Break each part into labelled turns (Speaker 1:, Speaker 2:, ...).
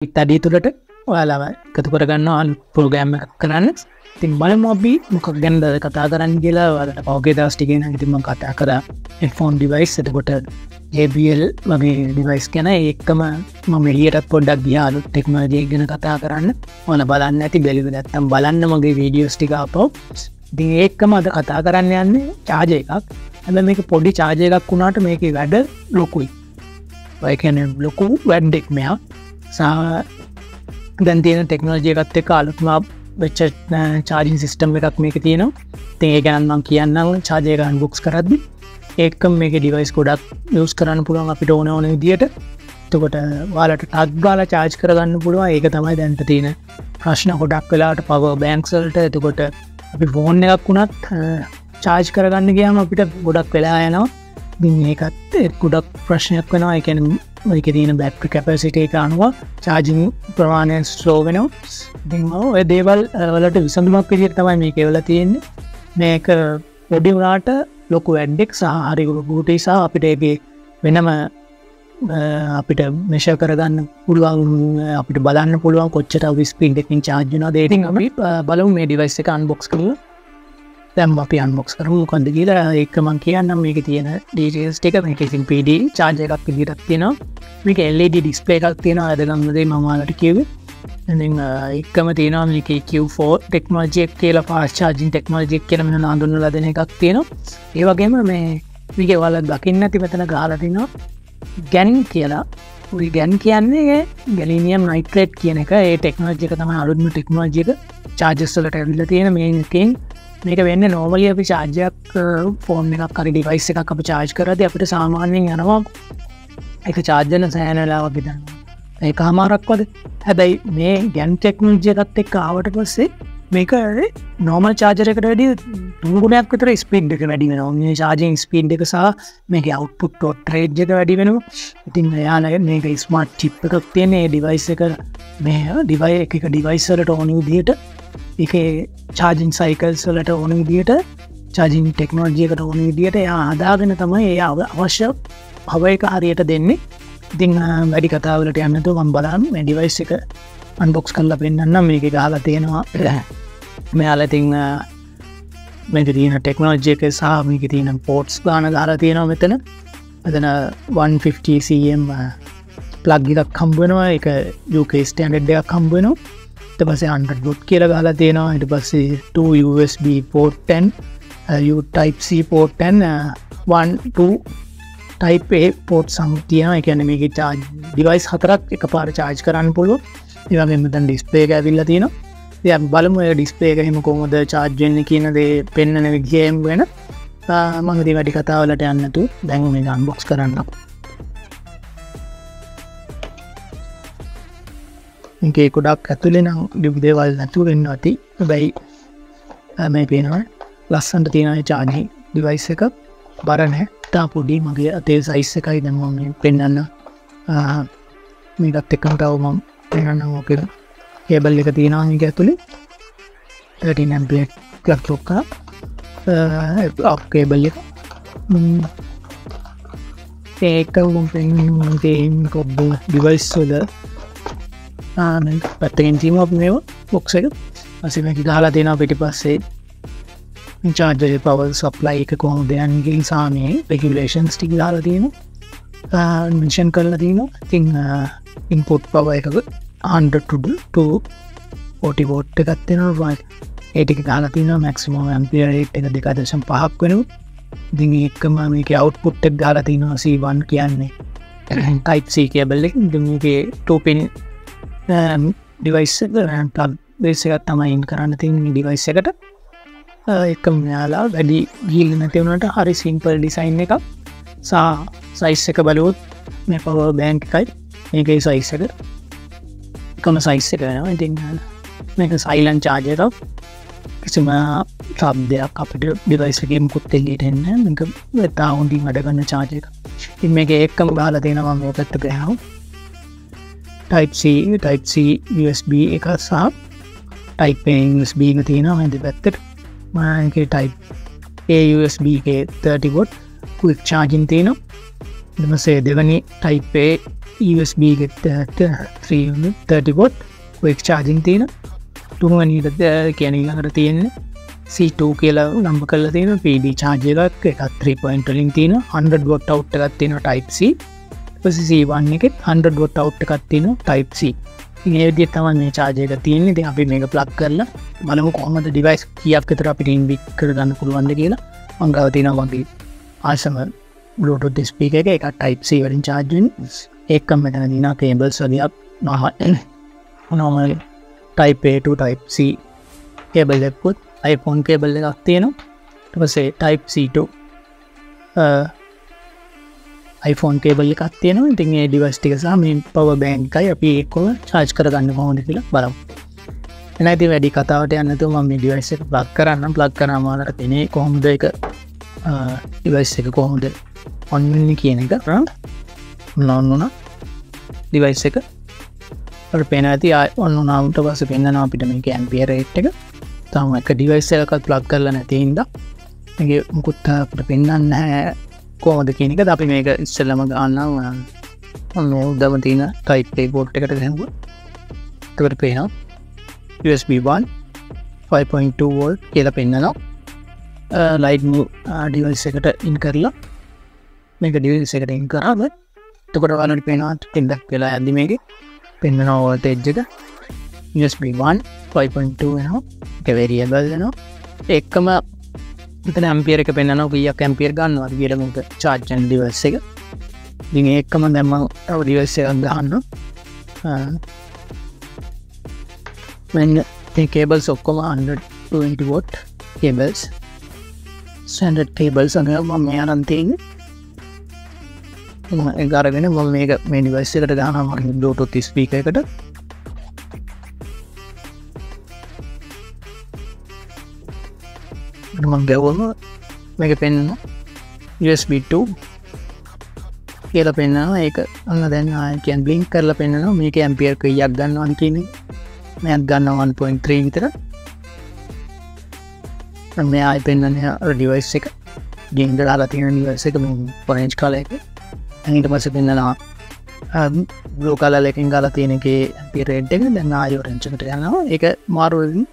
Speaker 1: තඩිය තුළට ඔයාලාව එකතු කරගන්නවා ප්‍රෝග්‍රෑම් එකක් කරන්න. ඉතින් බලමු අපි මොකක් ගැනද කතා කරන්න කියලා. ඔයාලට පහුගිය දවස් ටිකේ නම් ඉතින් මම කතා කරා headphone device එතකොට JBL වගේ device ගැන. ඒකම මම එළියටත් පොඩ්ඩක් ගියා අලුත් ටෙක්නොලොජි එක ගැන කතා කරන්න. ඔයාලා බලන්න නැති බැලුවේ නැත්තම් බලන්න මගේ වීඩියෝස් ටික ආපහු. ඉතින් ඒකම අද කතා කරන්න යන්නේ charger එකක්. හැබැයි මේක පොඩි charger එකක් වුණාට මේකේ වැඩ ලොකුයි. ඒ කියන්නේ ලොකු වැඩක් මෙයා. දැන් තියෙන ටෙක්නොලොජි එකත් එක්ක අලුත්ම වෙච්ච චාර්ජින් සිස්ටම් එකක් මේකේ තියෙනවා. ඉතින් ඒක ගැන මම කියන්නම් charger එක unbox කරද්දි. ඒකම මේකේ device ගොඩක් use කරන්න පුළුවන් අපිට ඕන විදියට. එතකොට ඔයාලට ටග් ගාලා charge කරගන්න පුළුවන්. ඒක තමයි දැන් තියෙන ප්‍රශ්න ගොඩක් වෙලාවට power banks වලට. එතකොට අපි phone එකක් වුණත් charge කරගන්න ගියාම අපිට ගොඩක් වෙලා යනවා. ඉතින් මේකත් ගොඩක් ප්‍රශ්නයක් වෙනවා. ඒ කියන්නේ මේකේ තියෙන battery capacity එක අනුව charging ප්‍රමාණය slow වෙනවා. ඉතින් ඔය දේවල් වලට විසඳුමක් විදිහට තමයි මේක එවලා තියෙන්නේ. මේක පොඩි වුණාට ලොකු වැඩක් සහ හරි ගුටි සහ අපිට ඒකේ වෙනම අපිට measure කරගන්න පුළුවන්, අපිට බලන්න පුළුවන් කොච්චර ස්පීඩ් එකකින් charge වෙනවද. ඉතින් අපි බලමු මේ device එක unbox කරලා. දැන් අපි unbox කරමු මොකද්ද කියලා. ඒක මම කියන්නම් මේකේ තියෙන details ටික. මේකේ ඉතින් PD charger එකක් විදිහට තියෙනවා. මේකේ LED display එකක් තියෙනවා. අද ගන්න දේ මම ඔයාලට කිව්වේ. ඉතින් එකම තියෙනවා මේකේ Q4 technology එක කියලා fast charging technology එක කියලා මෙන්න හඳුන්වලා දෙන එකක් තියෙනවා. ඒ වගේම මේකේ ඔයාලා දකින්න ඇති මෙතන ගහලා තිනවා GaN කියලා. ඔය GaN කියන්නේ gallium nitride කියන එක. ඒ technology එක තමයි අලුත්ම technology එක. chargers වලට ඇවිල්ලා තියෙන මේකෙන් මේක වෙන්නේ normally අපි charge එකක් phone එකක් හරි device එකක් අපි charge කරද්දී අපිට සාමාන්‍යයෙන් යනවා ඒක charge වෙන සෑහෙන වෙලාවක් ගියනවා. ඒකමාරක් වද. හැබැයි මේ GaN technology එකත් එක්ක ආවට පස්සේ මේක normal charger එකට වැඩිය 3 ගුණයක් විතර speed එක වැඩි වෙනවා. මේ charging speed එක සහ මේකේ output voltage එක වැඩි වෙනවා. ඉතින් එයාලා මේක smart chip එකක් තියෙන මේ device එක මේ device වලට ඕන විදිහට ඒකේ charging cycles වලට ඕන විදිහට charging technology එකට ඕන විදිහට එයා හදාගෙන තමයි එයා අවශ්‍ය power එක හරියට දෙන්නේ. ඉතින් වැඩි කතා වලට යන්න නැතුව මම බලන්න මේ device එක unbox කරලා පෙන්නන්නම්. මේකේ ගහලා තියෙනවා මෙයාලා ඉතින් මේකේ තියෙන technology එක සහ මේකේ තියෙන ports ගාන දාලා තියෙනවා මෙතන. මෙතන 150 cm plug එකක් හම්බ වෙනවා. ඒක UK standard එකක් හම්බ වෙනවා. ඊට පස්සේ 100 watt කියලා ගහලා තියෙනවා. ඊට පස්සේ 2 USB port 10 U type C port 10 1 2 type A port සම්පූර්ණ තියෙනවා. ඒ කියන්නේ මේකේ charge device හතරක් එකපාර charge කරන්න පුළුවන්. ඒ වගේම මෙතන display එක ඇවිල්ලා තියෙනවා. ඉතින් අපි බලමු ඒ display එක එහෙම කොහොමද charge වෙන්නේ කියන දේ පෙන්වන විදිහෙම වෙන. මම ඉතින් වැඩි කතා වලට යන්න නැතුව දැන් මේක unbox කරන්නම්. මේකේ ගොඩක් ඇතුලේ නම් දේවල් නැතුව වෙන්න ඇති. හැබැයි මේ පේනවා ලස්සනට තියෙන charging device එක බර නැහැ. තා පොඩි මගේ අතේ size එකයි දැන් මම පෙන්නන්න. මේකත් එක්කම තව මම පෙන්නන්නම්. ඕකේ කේබල් එක තියෙනවා මේක ඇතුලේ 13 ampere plug එක ඔෆ් කේබල් එක. ඒකම පෙන්නන්නේ කොබ්බ device වල පැත්තකින් තියෙනවා මේවා box එක. ඊපස්සේ මේක ගහලා තියෙනවා පිටිපස්සේ charger power supply එක කොහොමද යන්නේ කියන සාමයේ regulations ටික දාලා තියෙනවා. mention කරලා තියෙනවා. ඉතින් input power එක 100 to 40 watt එකක් තියෙනවා. ඒ ටික දාලා තියෙනවා. maximum ampere rate එක 2.5ක් වෙනවා. ඉතින් ඒකම මේකේ output එක දාලා තියෙනවා C1 කියන්නේ type C cable එක. ඉතින් මේකේ 2 pin device එක plug base එකක් තමයි in කරන්න තියෙන device එකට. එකම යාලා වැඩි ගිහින් නැති වුණාට හරි simple design එකක්. size එක බලුවොත් මේ power bank එකයි මේකේ size එක එකම size එක වෙනවා. ඉතින් මේක silent charger එකක්. කිසිම ශබ්දයක් අපිට device එකේ මුකුත් එළියට එන්නේ නැහැ. මේක තාවුන්ඩින් වැඩ කරන charger එකක්. ඉතින් මේකේ එකම ගහලා තියෙනවා මේ පැත්තට ගහනවා type C USB එක සහ type A USB එක තියෙනවා මේ දෙපැත්තට. මේකේ type A USB එකේ 30 watt quick charging තියෙනවා. ඊට පස්සේ දෙවෙනි type A USB get 330 watt quick charging තියෙන තුන්වෙනි එක කියන්නේ ළඟට තියෙන්නේ C2 කියලා නම්බර් කරලා තියෙන PD charger එකක් 3.0 වලින් තියෙන 100 watt out එකක් තියෙනවා type C ඊපස්සේ C1 එකේ 100 watt out එකක් තියෙනවා type C ඉතින් මේ විදිහට තමයි මේ charger එක තියෙන්නේ ඉතින් අපි මේක plug කරලා බලමු කොහොමද device කීයක් විතර අපිට ඉන්වික් කරගන්න පුළුවන්ද කියලා මම ගාව තියෙනවා වගේ ආසම Bluetooth speaker එක type C වලින් charge වෙන්නේ ඒකම මෙතන දිනා cables වලින් normal type A to type C cable එකකුත් iPhone cable එකක් තියෙනවා ඊට පස්සේ type C to iPhone cable එකක් තියෙනවා ඉතින් මේ device ටික සහ මේ power bank එකයි අපි ඒකව charge කරගන්න කොහොමද කියලා බලමු එහෙනම් ඉතින් වැඩි කතාවට යන්න නැතුව මම මේ device එක plug කරාම ඔයාලට තේනේ කොහොමද ඒක device එක කොහොමද on වෙන්නේ කියන එක on device එක අපිට පේනවා ඇති on වුණාට පස්සේ පෙන්නනවා අපිට මේකේ ampere rate එක තාම එක device එකකට plug කරලා නැති හින්දා මේකේ මුකුත් අපිට පෙන්නන්නේ නැහැ කොහොමද කියන එකද අපි මේක ඉස්සෙල්ලාම ගන්නවා ඔන්න උදම තියෙන type A port එකට ගහුවා එතකොට පේනවා USB 1 5.2 volt කියලා පෙන්නනවා lightning device එකට in කරලා මේක device එකට in කරාම එතකොට ඔයාලට පේනවා ටිකක් වෙලා යද්දි මේකේ පෙන්නනවා voltage එක USB 1 5.2 වෙනවා ඒක variable වෙනවා ඒකම මෙතන ampere එක පෙන්නනවා කීයක් ampere ගන්නවද කියලා මේක charge කරන device එක ඉතින් ඒකම දැන් මම තව device එකක් ගන්නවා මෙන්න මේ cables ඔක්කොම 120 watt cables standard cables අනේ මම මේ අරන් තියෙන්නේ ඒක අරගෙන මම මේක මේ device එකට දානවා මගේ Bluetooth speaker එකට මම ගවම මේක පෙන්නනවා USB 2 කියලා පෙන්නනවා ඒක අන්න දැන් කියන්නේ blink කරලා පෙන්නනවා මේකේ ampere කීයක් ගන්නවද කියන එක මම ගන්නවා 1.3 විතර මේ ආයි පෙන්නන්නේ device එක ගේම් දාලා තියෙන device එක මේ orange color එක ඊට පස්සේ පෙන්නනවා blue color එකකින් ගාලා තියෙන එකේ ampere rate එක දැන් ආයි orange එකට යනවා ඒක මාරු වෙමින්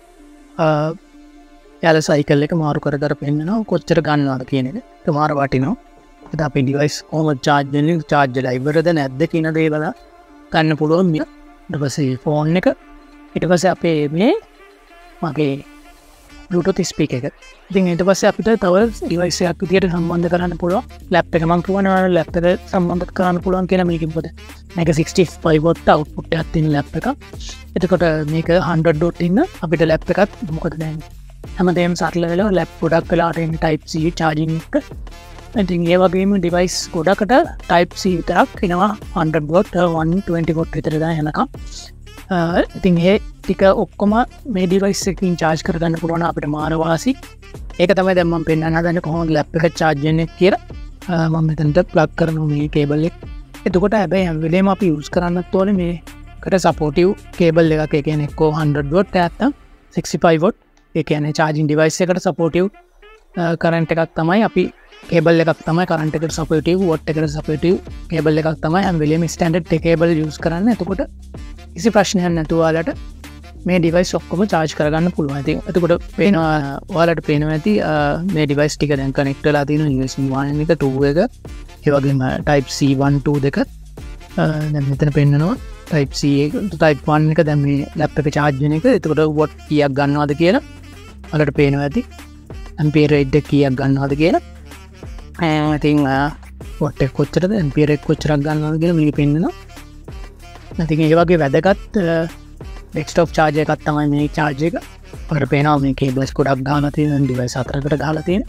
Speaker 1: යාල cycle එක මාරු කර කර පෙන්නනවා කොච්චර ගන්නවද කියන එක ඒක මාර වටිනවා ඒක අපේ device කොහොමද charge වෙන්නේ charge වෙලා ඉවරද නැද්ද කියන දේ බලලා ගන්න පුළුවන් ඊට පස්සේ phone එක ඊට පස්සේ අපේ මේ මගේ Bluetooth speaker එක ඉතින් ඊට පස්සේ අපිට තව device එකක් විදියට සම්බන්ධ කරන්න පුළුවන් lap එක මම කියනවා lap එක සම්බන්ධ කරන්න පුළුවන් කියන මේකෙන් පොත මේක 65 watt output එකක් තියෙන lap එක එතකොට මේක 100 watt ඉන්න අපිට lap එකත් මොකද දැන් හැමදේම සරල වෙලා lap ගොඩක් වෙලාට එන්නේ type C charging එක ඉතින් ඒ වගේම device ගොඩකට type C විතරක් එනවා 100 watt 120 watt විතර දාන යනකම් ඉතින් ඒ ටික ඔක්කොම මේ device එකකින් charge කරගන්න පුළුවන් අපිට මාර වාසි ඒක තමයි දැන් මම පෙන්නන්න හදන්නේ කොහොමද lap එක charge වෙන්නේ කියලා මම මෙතනට plug කරනවා මේ cable එක එතකොට හැබැයි හැම වෙලේම අපි use කරන්නත් ඕනේ මේකට supportive cable එකක් ඒ කියන්නේ එක්කෝ 100 watt නැත්නම් 65 watt ඒ කියන්නේ charging device එකට supportive current එකක් තමයි අපි cable එකක් තමයි current එකට supportive watt එකට supportive cable එකක් තමයි හැම වෙලේම standard cable use කරන්න එතකොට කිසි ප්‍රශ්නයක් නැතුව ඔයාලට මේ device ඔක්කොම charge කරගන්න පුළුවන්. ඉතින් එතකොට පේනවා ඔයාලට පේනවා ඇති මේ device ටික දැන් connect වෙලා තියෙන USB 1 එක 2 එක ඒ වගේම type C 1 2 දෙක දැන් මෙතන පෙන්නනවා type C එක type 1 එක දැන් මේ lap එක charge වෙන එක. එතකොට watt කීයක් ගන්නවද කියලා ඔයාලට පේනවා ඇති. ampere rate එක කීයක් ගන්නවද කියලා. ඉතින් watt එක කොච්චරද ampere එක කොච්චරක් ගන්නවද කියලා මේක පෙන්නනවා. ඉතින් ඒ වගේ වැදගත් desktop charger එකක් තමයි මේ charger එක. අපිට පේනවා මේ cables ගොඩක් ගහලා තියෙන device හතරකට ගහලා තියෙන.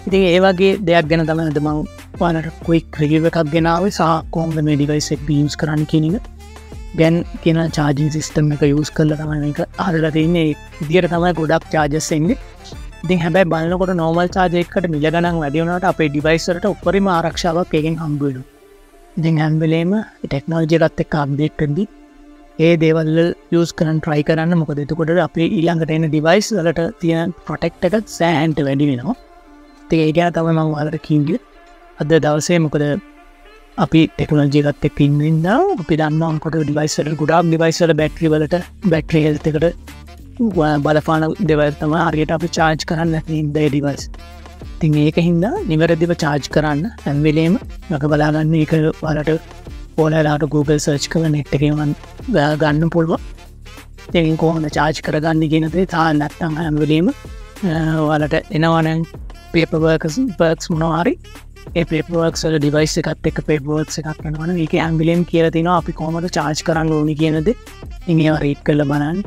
Speaker 1: ඉතින් ඒ වගේ දෙයක් ගැන තමයි අද මම ඔයාලට quick review එකක් ගෙනාවේ සහ කොහොමද මේ device එක use කරන්න කියන එක. දැන් කියන charging system එක use කරලා තමයි මේක හදලා තියෙන්නේ. ඒ විදිහට තමයි ගොඩක් chargers එන්නේ. ඉතින් හැබැයි බලනකොට normal charger එකකට මිල ගණන් වැඩි වුණාට අපේ device වලට උපරිම ආරක්ෂාවක් එකෙන් හම්බ වෙනවා. ඉතින් හැම වෙලේම ටෙක්නොලොජි එකත් එක්ක අප්ඩේට් වෙද්දී ඒ දේවල් use කරන්න try කරන්න මොකද එතකොට අපේ ඊළඟට එන device වලට තියෙන protect එක සෑහෙන්න වැඩි වෙනවා. ඉතින් ඒ ගැන තමයි මම ඔයාලට කිව්වේ. අද දවසේ මොකද අපි ටෙක්නොලොජි එකත් එක්ක ඉන්න නිසා අපි දන්නවා කොට ඩිවයිස් වල ගොඩාක් ඩිවයිස් වල බැටරි වලට බැටරි හෙල්ත් එකට බලපාන දේවල් තමයි හරියට අපි charge කරන්න නැති ඉඳ ඒ ඩිවයිස්. ඉතින් ඒක හින්දා නිවැරදිව charge කරන්න හැම වෙලේම මම බලා ගන්න එක වලට ඕනෑලාට Google search කරලා net එකේ ගන්න පුළුවන්. ඉතින් කොහොමද charge කරගන්නේ කියන දේ තාම නැත්නම් හැම වෙලේම ඔයාලට එනවනම් paperworks මොනවා හරි ඒ paperworks වල device එකත් එක්ක paperworks එකක් කරනවනම් මේකේ හැම වෙලේම කියලා තිනවා අපි කොහොමද charge කරන්න ඕනි කියන දේ. ඉතින් ඒවා read කරලා බලන්න.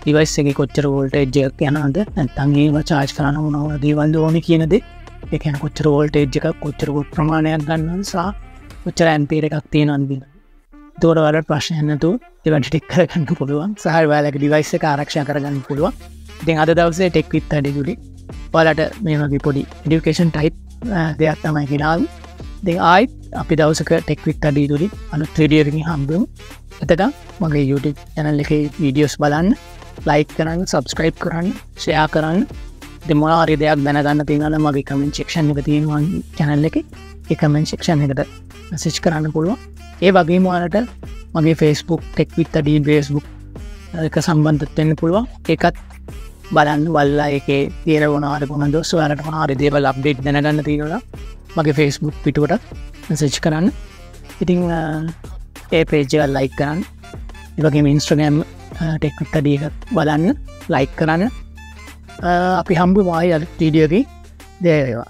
Speaker 1: device එකේ කොච්චර voltage එකක් යනවද නැත්නම් ඒව charge කරන්න මොනවා දේවල් ඕනි කියන දේ. ඒ කියන්නේ කොච්චර voltage එකක් කොච්චර ප්‍රමාණයක් ගන්නවද සහ කොච්චර ampere එකක් තියෙනවද. ඒතකොට ඔයාලට ප්‍රශ්නයක් නැතුව ඒ වැඩ ටික කරගන්න පුළුවන්. සහ ඔයාලගේ device එක ආරක්ෂා කරගන්න පුළුවන්. ඉතින් අද දවසේ tech with අඩිගුලි ඔයාලට මේ වගේ පොඩි education type දෙයක් තමයි ගෙනාවේ. ඉතින් ආයිත් අපි දවසක tech with අඩිගුලි අලුත් වීඩියෝ එකකින් හම්බෙමු. එතකොට මගේ YouTube channel එකේ videos බලන්න, like කරන්න, subscribe කරන්න, share කරන්න. ඉතින් මොනවා හරි දෙයක් දැනගන්න තියෙනවා නම් මගේ comment section එක තියෙනවා channel එකේ. ඒ comment section එකට message කරන්න පුළුවන්. ඒ වගේම ඔයාලට මගේ Facebook tech with අඩි Facebook එක සම්බන්ධ වෙන්න පුළුවන්. ඒකත් බලන්න බලලා ඒකේ තියෙන මොනවාරි කොහොමද ඔයාලට මොනවාරි දේවල් අප්ඩේට් දැනගන්න තියෙනවා මගේ Facebook පිටුවට message කරන්න. ඉතින් ඒ page එක like කරන්න. ඒ වගේම Instagram tech with අඩි එක බලන්න like කරන්න. අපි හම්බෙමු ආයෙ අලුත් වීඩියෝ එකකින්. දෙය වේවා.